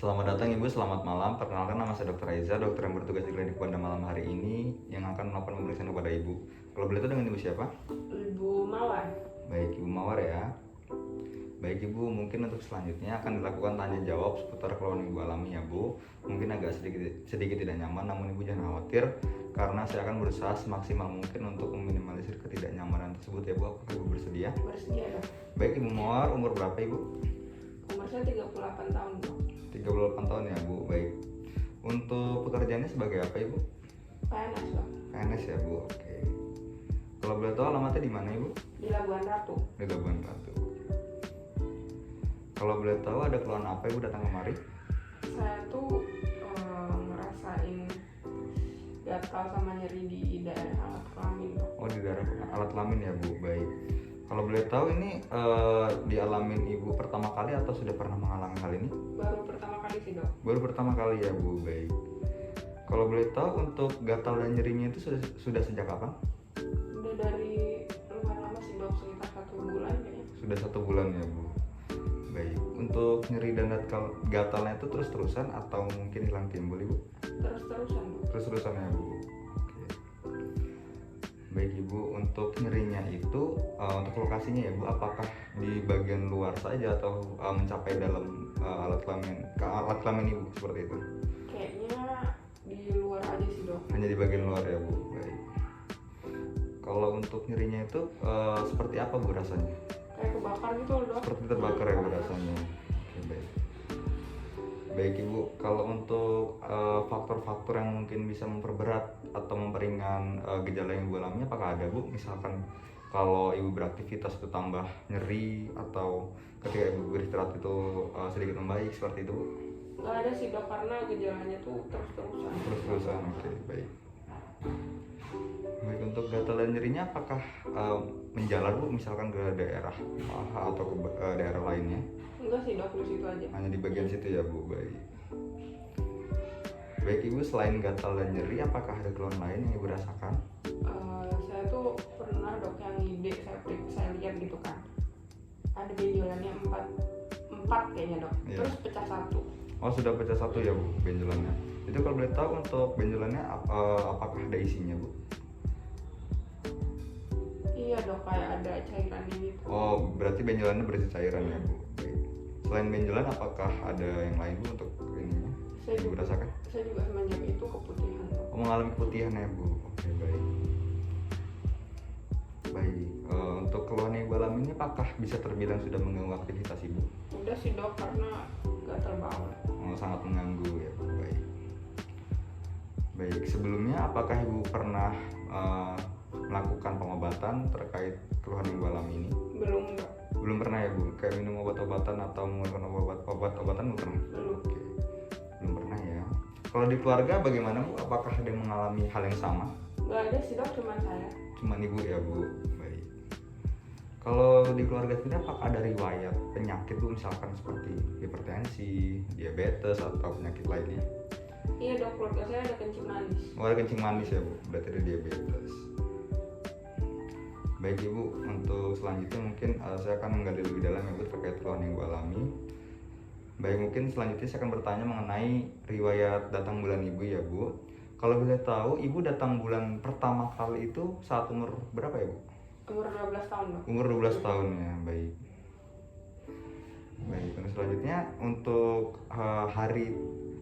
Selamat datang Ibu, selamat malam. Perkenalkan nama saya Dr. Reza, dokter yang bertugas di klinik pada malam hari ini yang akan melakukan pemeriksaan kepada Ibu. Kalau boleh tahu dengan Ibu siapa? Ibu Mawar. Baik, Ibu Mawar ya. Baik Ibu, mungkin untuk selanjutnya akan dilakukan tanya jawab seputar keluhan Ibu alami ya Bu. Mungkin agak sedikit tidak nyaman, namun Ibu jangan khawatir karena saya akan berusaha semaksimal mungkin untuk meminimalisir ketidaknyamanan tersebut ya Bu. Apakah Ibu bersedia? Bersedia dok. Baik Ibu Mawar, umur berapa Ibu? Umur saya 38 tahun dok. 38 tahun ya Bu, baik. Untuk pekerjaannya sebagai apa Ibu? PNS dok. PNS ya Bu, oke. Kalau boleh tahu alamatnya di mana Ibu? Di Labuan Ratu. Di Labuan Ratu. Kalau boleh tahu ada keluhan apa Ibu datang kemari? Saya tuh ngerasain gatal sama nyeri di daerah alat kelamin dok. Oh, di daerah alat kelamin ya Bu, baik. Kalau boleh tahu ini dialamin Ibu pertama kali atau sudah pernah mengalami hal ini? Baru pertama kali sih dok. Baru pertama kali ya Bu, baik. Kalau boleh tahu untuk gatal dan nyerinya itu sudah sejak kapan? Udah dari lumayan lama sih dok, sekitar 1 bulan kayaknya. Sudah 1 bulan ya Bu. Baik. Untuk nyeri dan gatalnya itu terus-terusan atau mungkin hilang timbul Ibu? Terus-terusan dok. Terus-terusan ya Bu. Oke. Baik Ibu, untuk nyerinya itu untuk lokasinya ya Bu, apakah di bagian luar saja atau mencapai dalam alat kelamin Ibu seperti itu? Kayaknya di luar aja sih dok. Hanya di bagian luar ya Bu. Baik. Kalau untuk nyerinya itu seperti apa Bu rasanya? Kayak kebakar gitu loh dok. Seperti terbakar ya Bu rasanya. Oke, baik. Baik Ibu, kalau untuk faktor-faktor yang mungkin bisa memperberat atau memperingan gejala yang Ibu alami, apakah ada Bu? Misalkan kalau Ibu beraktivitas itu tambah nyeri atau ketika Ibu beristirahat itu sedikit membaik seperti itu Bu? Nggak ada sih dok, karena gejalanya tuh terus-terusan. Terus-terusan, oke, baik. Baik, untuk gatal dan nyerinya apakah menjalar Bu misalkan ke daerah paha atau ke daerah lainnya? Enggak sih dok, di situ aja. Hanya di bagian situ ya Bu, baik. Baik Ibu, selain gatal dan nyeri, apakah ada keluhan lain yang Ibu rasakan? Saya tuh pernah dok yang ide, saya lihat gitu kan, ada benjolannya empat kayaknya dok. Iya. Terus pecah 1. Oh, sudah pecah 1 ya Bu benjolannya. Itu kalau boleh tahu untuk benjolannya apakah ada isinya Bu? Iya dok, kayak ada cairan ini tuh. Oh, berarti benjolannya berisi cairan ya Bu. Baik. Selain benjolan, apakah ada yang lain Bu untuk ininya? Saya Ibu juga, rasakan? saya juga semenjak itu keputihan dok. Oh, mengalami keputihan ya Bu. Oke, baik. Baik. Untuk keluhan yang Ibu alami ini apakah bisa terbilang sudah mengganggu aktivitas Ibu? Udah sih dok, karena gatal banget. Oh, sangat mengganggu ya Bu. Baik. Baik. Sebelumnya apakah Ibu pernah melakukan pengobatan terkait keluhan yang Ibu alami ini? Belum dok. Belum pernah ya Bu? Kayak minum obat-obatan atau menggunakan obat-obatan belum pernah? Belum. Oke. Belum pernah ya. Kalau di keluarga bagaimana Bu? Apakah ada yang mengalami hal yang sama? Nggak ada sih dok, cuman saya. Cuman Ibu ya Bu. Baik. Kalau di keluarga sendiri apakah ada riwayat penyakit Bu, misalkan seperti hipertensi, diabetes atau penyakit lainnya? Iya dok, keluarga saya ada kencing manis. Oh, ada kencing manis ya Bu, berarti ada diabetes. Baik Ibu, untuk selanjutnya mungkin saya akan menggali lebih dalam ya Bu terkait keluhan yang Ibu alami. Baik, mungkin selanjutnya saya akan bertanya mengenai riwayat datang bulan Ibu ya Bu. Kalau boleh tahu, Ibu datang bulan pertama kali itu saat umur berapa ya Bu? Umur 12 tahun dok. Umur 12 tahun ya, baik. Baik, dan selanjutnya untuk hari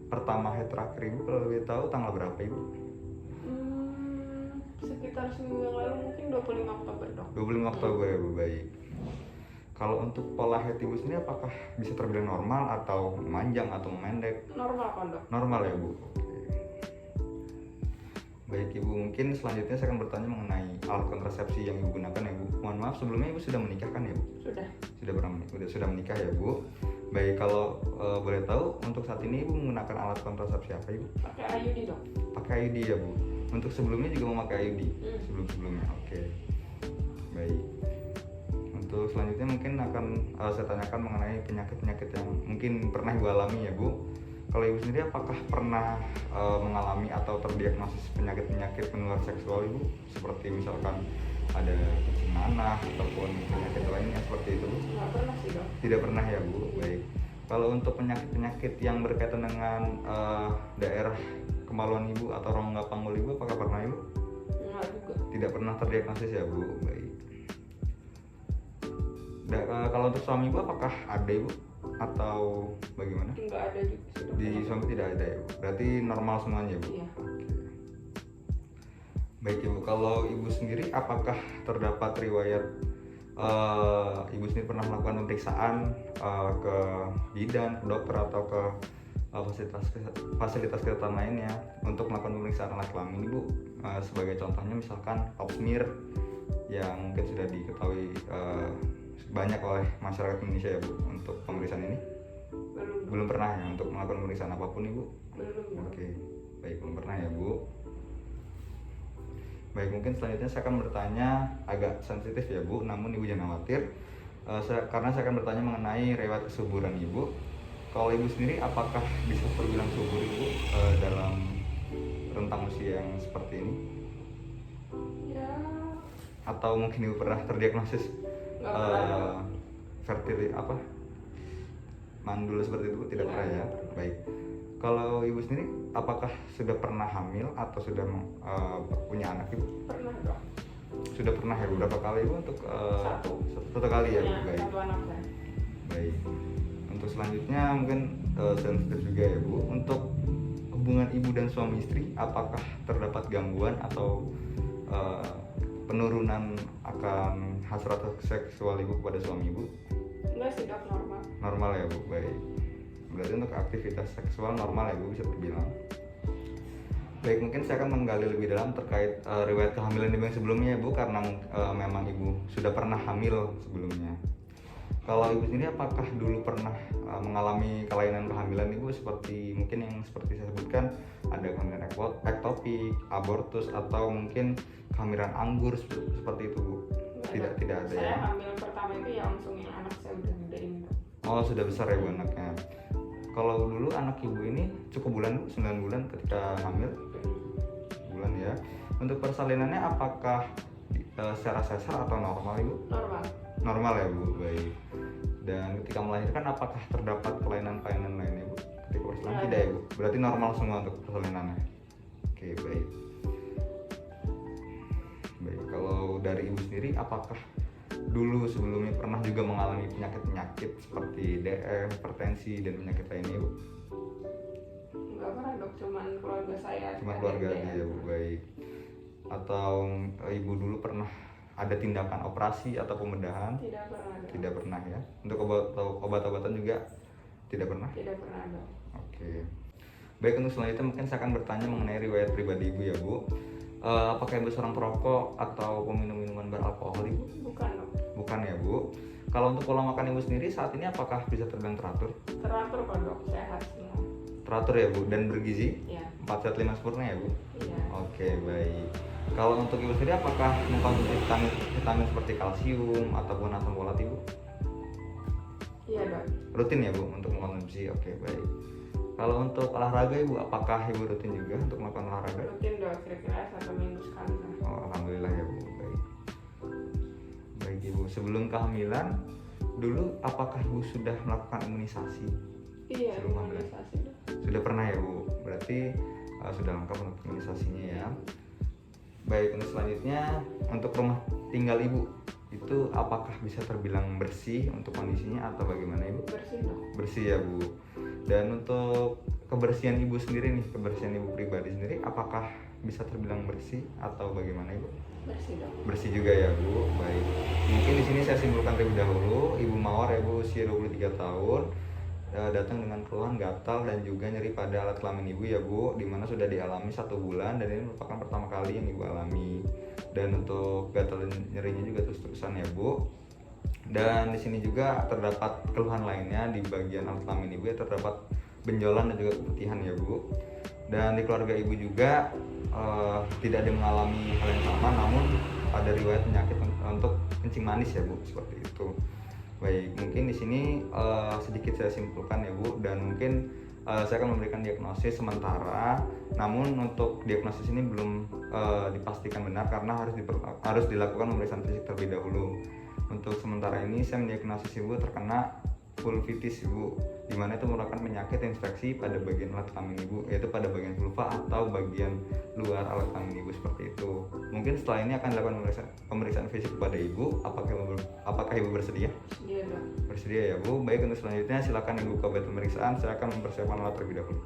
pertama haid terakhir Ibu, kalau boleh tahu tanggal berapa Ibu? Sekitar seminggu yang lalu, mungkin 25 Oktober dok. 25 Oktober ya Bu, baik. Kalau untuk pola haid Ibu sendiri apakah bisa terbilang normal atau memanjang atau memendek? Normal kan dok. Normal ya Bu. Oke. Baik Ibu, mungkin selanjutnya saya akan bertanya mengenai alat kontrasepsi yang Ibu gunakan ya Bu. Mohon maaf sebelumnya Ibu sudah menikah kan ya Bu? Sudah. Sudah menikah ya Bu. Baik, kalau boleh tahu untuk saat ini Ibu menggunakan alat kontrasepsi apa Ibu? Pakai IUD dok. Pakai IUD ya Bu. Untuk sebelumnya juga memakai IUD? Sebelumnya, oke. Baik. Untuk selanjutnya mungkin akan saya tanyakan mengenai penyakit-penyakit yang mungkin pernah Ibu alami ya Bu. Kalau Ibu sendiri apakah pernah mengalami atau terdiagnosis penyakit-penyakit penular seksual Ibu? Seperti misalkan ada kencing nanah ataupun penyakit lainnya seperti itu Bu? Nggak pernah sih dok. Tidak pernah ya Bu, baik. Kalau untuk penyakit-penyakit yang berkaitan dengan daerah kemaluan ibu atau rongga panggul ibu, apakah pernah ibu? Enggak juga. Tidak pernah terdiagnosis ya bu. Baik. Kalau untuk suami ibu apakah ada ibu atau bagaimana? Enggak ada juga. Sudah Di pernah. suami tidak ada ya bu. Berarti normal semuanya bu. Iya. Oke. Baik ibu. Kalau ibu sendiri apakah terdapat riwayat ibu sendiri pernah melakukan pemeriksaan ke bidan, ke dokter atau ke fasilitas kesehatan lainnya untuk melakukan pemeriksaan alat kelamin ibu? Sebagai contohnya misalkan pap smear yang mungkin sudah diketahui banyak oleh masyarakat Indonesia ya bu untuk pemeriksaan ini. Belum pernah ya untuk melakukan pemeriksaan apapun ibu? Belum. Oke, baik, belum pernah ya bu. Baik, mungkin selanjutnya saya akan bertanya agak sensitif ya bu, namun ibu jangan khawatir karena saya akan bertanya mengenai riwayat kesuburan ibu. Kalau ibu sendiri apakah bisa terbilang subur ibu dalam rentang usia yang seperti ini? Ya. Atau mungkin ibu pernah terdiagnosis Nggak pernah. fertility mandul seperti itu? Tidak Iya, pernah ya. nggak pernah. Baik. Kalau ibu sendiri apakah sudah pernah hamil atau sudah punya anak ibu? Pernah dong. Sudah pernah ya beberapa kali ibu untuk satu kali ya? Punya Baik. satu anak saya. Baik. Untuk selanjutnya mungkin sensitif juga ya bu. Untuk hubungan ibu dan suami istri, apakah terdapat gangguan atau penurunan akan hasrat seksual ibu kepada suami ibu? Enggak sih dok, normal. Normal ya bu. Baik. Berarti untuk aktivitas seksual normal ya bu, bisa dibilang. Baik, mungkin saya akan menggali lebih dalam terkait riwayat kehamilan ibu yang sebelumnya ya bu, karena memang ibu sudah pernah hamil sebelumnya. Kalau ibu sendiri apakah dulu pernah mengalami kelainan kehamilan ibu seperti mungkin yang seperti saya sebutkan, ada kehamilan ektopik, abortus atau mungkin kehamilan anggur seperti itu bu? Nggak Tidak ada saya ya. hamil pertama itu ya langsung yang anak saya udah gede ini dok. Oh, sudah besar ya bu anaknya. Kalau dulu anak ibu ini cukup bulan bu, 9 bulan ketika hamil bulan ya. Untuk persalinannya apakah secara sesar atau normal ibu? Normal. Normal ya bu, baik. Dan ketika melahirkan apakah terdapat kelainan-kelainan lainnya bu? Ketika persalinan Nggak tidak ada. ya bu? Berarti normal semua untuk persalinannya. Oke, baik. Baik, kalau dari ibu sendiri apakah dulu sebelumnya pernah juga mengalami penyakit-penyakit seperti DM, hipertensi dan penyakit lainnya bu? Enggak pernah dok, cuman keluarga saya. Cuma ada keluarga yang aja ya bu, baik. Atau ibu dulu pernah ada tindakan operasi atau pembedahan? Tidak pernah dok. Tidak pernah ya. Untuk obat-obatan juga tidak pernah? Tidak pernah dok. Oke. Baik, untuk selanjutnya mungkin saya akan bertanya mengenai riwayat pribadi ibu ya bu. Apakah ibu seorang perokok atau peminum minuman beralkohol ibu? Bukan dok. Bukan ya bu. Kalau untuk pola makan ibu sendiri saat ini apakah bisa terbilang teratur? Teratur kok dok, sehat semua. Teratur ya bu, dan bergizi? Iya. 4 sehat 5 sempurna ya bu? Iya. Oke, baik. Kalau untuk ibu sendiri apakah mengkonsumsi vitamin seperti kalsium ataupun asam folat ibu? Iya dok. Rutin ya bu untuk mengkonsumsi? Oke, baik. Kalau untuk olahraga ibu, apakah ibu rutin juga untuk melakukan olahraga? Rutin dok, kira-kira 1 minggu sekali lah. Oh, alhamdulillah ya bu, baik. Baik ibu, sebelum kehamilan dulu apakah ibu sudah melakukan imunisasi? Iya, Sebelum hamil. imunisasi dok. Sudah pernah ya bu, berarti sudah lengkap untuk imunisasinya ya. Baik, untuk selanjutnya untuk rumah tinggal ibu itu apakah bisa terbilang bersih untuk kondisinya atau bagaimana ibu? Bersih dok. Bersih ya bu. Dan untuk kebersihan ibu sendiri nih, kebersihan ibu pribadi sendiri apakah bisa terbilang bersih atau bagaimana ibu? Bersih dok. Bersih juga ya bu. Baik, mungkin di sini saya simpulkan terlebih dahulu, ibu Mawar ya bu, usia 23 tahun, datang dengan keluhan gatal dan juga nyeri pada alat kelamin ibu ya bu, dimana sudah dialami 1 bulan dan ini merupakan pertama kali yang ibu alami. Dan untuk gatal dan nyerinya juga terus-terusan ya bu. Dan di sini juga terdapat keluhan lainnya di bagian alat kelamin ibu ya, terdapat benjolan dan juga keputihan ya bu. Dan di keluarga ibu juga tidak ada mengalami hal yang sama, namun ada riwayat penyakit untuk kencing manis ya bu, seperti itu. Baik, mungkin di sini sedikit saya simpulkan ya bu, dan mungkin saya akan memberikan diagnosis sementara, namun untuk diagnosis ini belum dipastikan benar karena harus dilakukan pemeriksaan fisik terlebih dahulu. Untuk sementara ini saya mendiagnosis ibu terkena vulvitis ibu, dimana itu merupakan penyakit infeksi pada bagian alat kelamin ibu, yaitu pada bagian vulva atau bagian luar alat kelamin ibu seperti itu. Mungkin setelah ini akan dilakukan pemeriksaan fisik kepada ibu. Apakah ibu bersedia? Iya dok. Bersedia ya bu. Baik, untuk selanjutnya silakan ibu ke bed pemeriksaan. Saya akan mempersiapkan alat terlebih dahulu.